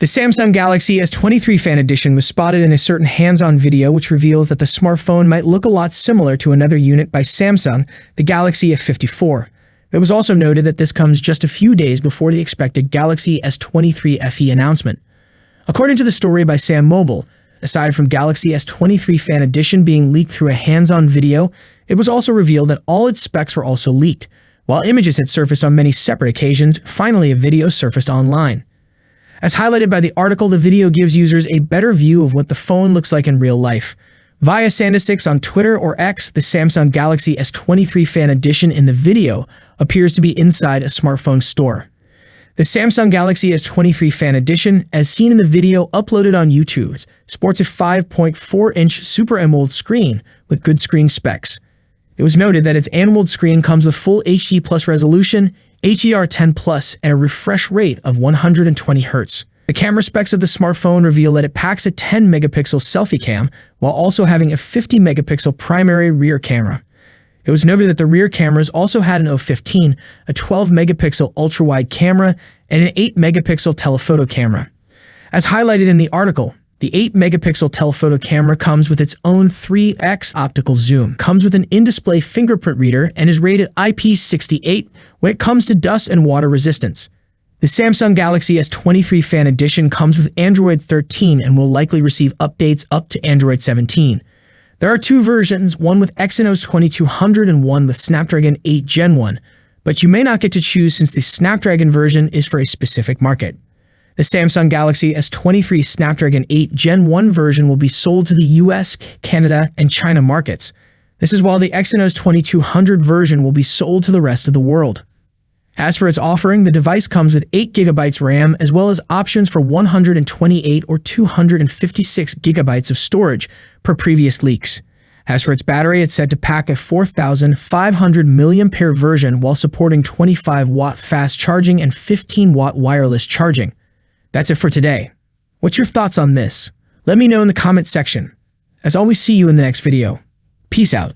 The Samsung Galaxy S23 Fan Edition was spotted in a certain hands-on video which reveals that the smartphone might look a lot similar to another unit by Samsung, the Galaxy S54. It was also noted that this comes just a few days before the expected Galaxy S23 FE announcement. According to the story by Sam Mobile, aside from Galaxy S23 Fan Edition being leaked through a hands-on video, it was also revealed that all its specs were also leaked. While images had surfaced on many separate occasions, finally a video surfaced online. As highlighted by the article, the video gives users a better view of what the phone looks like in real life. Via Sandisix on Twitter or X, the Samsung Galaxy S23 Fan Edition in the video appears to be inside a smartphone store. The Samsung Galaxy S23 Fan Edition, as seen in the video uploaded on YouTube, sports a 5.4-inch Super AMOLED screen with good screen specs. It was noted that its AMOLED screen comes with full HD Plus resolution, HDR10+, and a refresh rate of 120 Hz. The camera specs of the smartphone reveal that it packs a 10-megapixel selfie cam, while also having a 50-megapixel primary rear camera. It was noted that the rear cameras also had an O15, a 12-megapixel ultra-wide camera, and an 8-megapixel telephoto camera. As highlighted in the article, the 8-megapixel telephoto camera comes with its own 3x optical zoom, comes with an in-display fingerprint reader, and is rated IP68 when it comes to dust and water resistance. The Samsung Galaxy S23 Fan Edition comes with Android 13 and will likely receive updates up to Android 17. There are two versions, one with Exynos 2200 and one with Snapdragon 8 Gen 1, but you may not get to choose since the Snapdragon version is for a specific market. The Samsung Galaxy S23 Snapdragon 8 Gen 1 version will be sold to the US, Canada, and China markets. This is while the Exynos 2200 version will be sold to the rest of the world. As for its offering, the device comes with 8GB RAM as well as options for 128 or 256GB of storage per previous leaks. As for its battery, it's said to pack a 4,500 mAh version while supporting 25-watt fast charging and 15-watt wireless charging. That's it for today. What's your thoughts on this? Let me know in the comment section. As always, see you in the next video. Peace out.